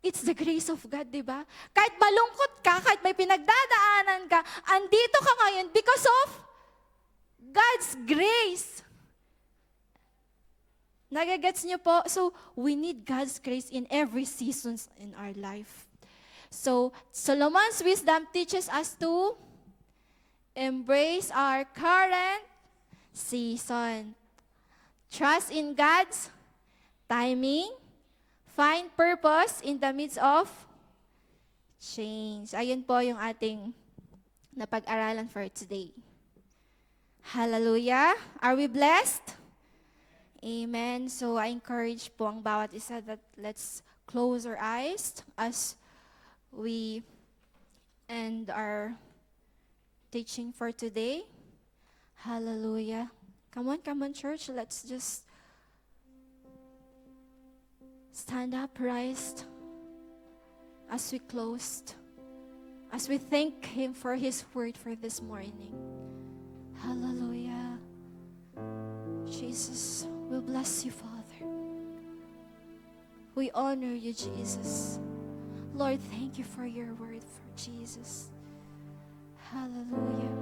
It's the grace of God, di ba? Kahit malungkot ka, kahit may pinagdadaanan ka, andito ka ngayon because of God's grace. Nagagets niyo po? So, we need God's grace in every season in our life. So, Solomon's wisdom teaches us to embrace our current season. Trust in God's timing. Find purpose in the midst of change. Ayun po yung ating napag-aralan for today. Hallelujah. Are we blessed? Amen. So I encourage po ang bawat isa that let's close our eyes as we end our teaching for today. Hallelujah. Come on, church. Let's just stand up, rise as we closed, as we thank Him for His word for this morning. Hallelujah. Jesus, we bless you, Father. We honor you, Jesus. Lord, thank you for your word, for Jesus. Hallelujah.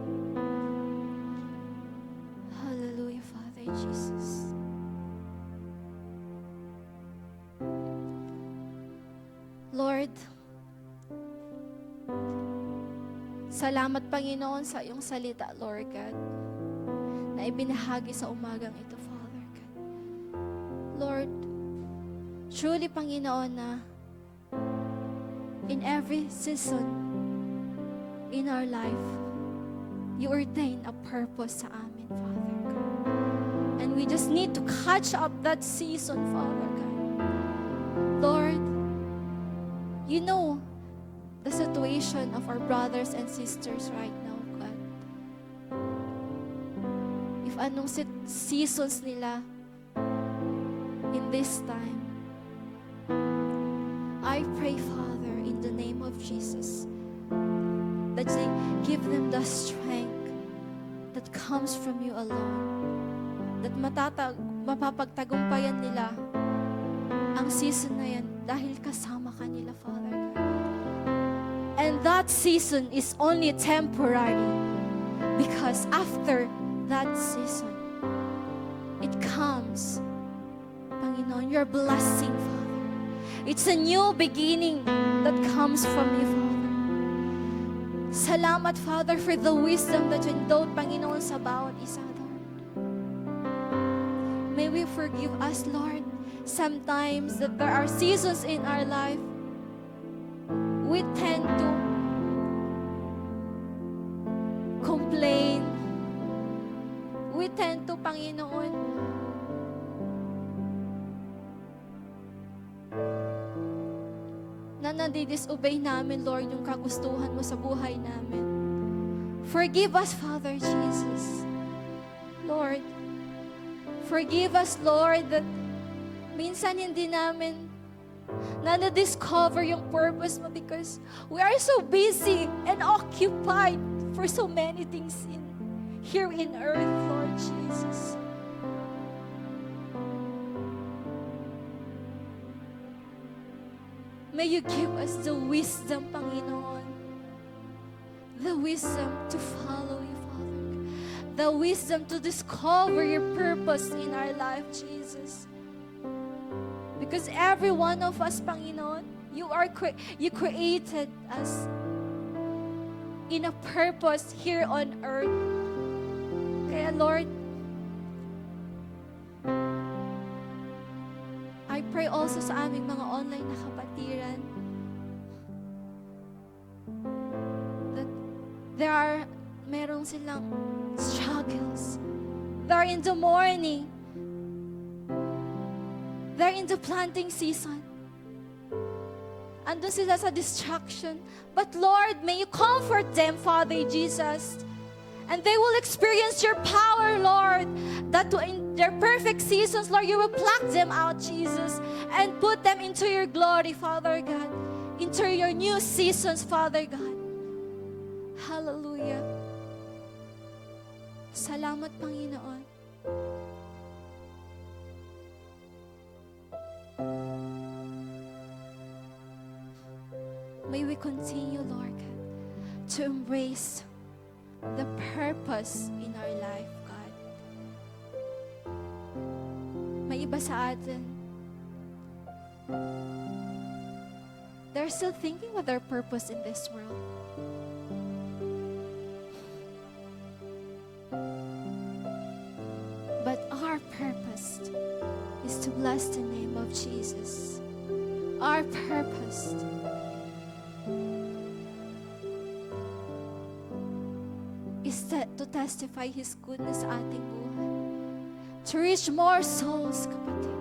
Hallelujah, Father Jesus. Lord, salamat, Panginoon, sa iyong salita, Lord God, na ibinahagi sa umagang ito, Father God. Lord, truly, Panginoon, na in every season in our life, you ordain a purpose sa amin, Father God. And we just need to catch up that season, Father God. Lord, you know the situation of our brothers and sisters right now, God. If anong seasons nila in this time, I pray, Father, in the name of Jesus, that they give them the strength that comes from you alone. That mapapagtagumpayan nila ang season na yan dahil kasama ka nila, Father God. And that season is only temporary, because after that season, it comes, Panginoon, your blessing, Father. It's a new beginning that comes from you, Father. Salamat, Father, for the wisdom that you endowed, Panginoon, sa bawat isa, Lord. May we forgive us, Lord, sometimes that there are seasons in our life we tend to complain. We tend to, Panginoon, na nadidisobey namin, Lord, yung kagustuhan mo sa buhay namin. Forgive us, Father Jesus. Lord, forgive us, Lord, that minsan hindi namin na-discover yung purpose mo because we are so busy and occupied for so many things here in earth, Lord Jesus. May you give us the wisdom, Panginoon. The wisdom to follow you, Father. The wisdom to discover your purpose in our life, Jesus. Because every one of us, Panginoon, you created us in a purpose here on earth. Kaya, Lord, I pray also sa aming mga online na kapatiran that merong silang struggles. They're in the morning. They're in the planting season. Andun sila sa distraction. But Lord, may you comfort them, Father Jesus. And they will experience your power, Lord. That in their perfect seasons, Lord, you will pluck them out, Jesus. And put them into your glory, Father God. Into your new seasons, Father God. Hallelujah. Salamat, Panginoon. May we continue, Lord God, to embrace the purpose in our life, God. May iba sa atin, they're still thinking of their purpose in this world. But our purpose is to bless the name of Jesus. Our purpose is to testify His goodness sa ating buhay. To reach more souls, kapatid.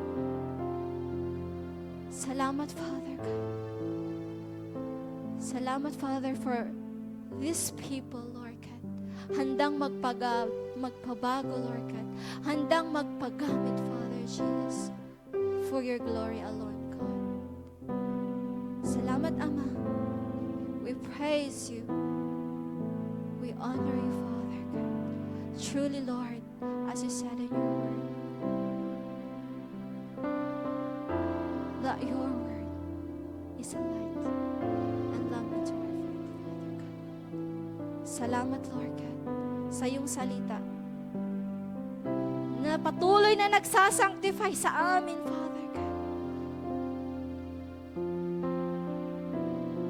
Salamat, Father God. Salamat, Father, for these people, Lord God. handang magpabago, Lord God. Handang magpagamit, Father Jesus, for your glory alone, God. Salamat, Ama. We praise you. We honor you, Father God. Truly, Lord, as you said in your word, that your word is a light and lamp unto our feet, Father God. Salamat, Lord God, sa iyong salita na patuloy na nagsasanctify sa amin, Father God.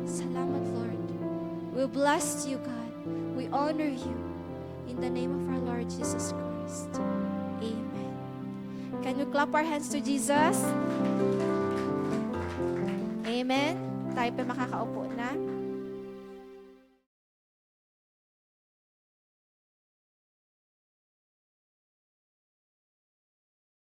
Salamat, Lord. We bless you, God. We honor you. In the name of our Lord Jesus Christ. Amen. Can we clap our hands to Jesus? Amen. Tayo pa makakaupo na.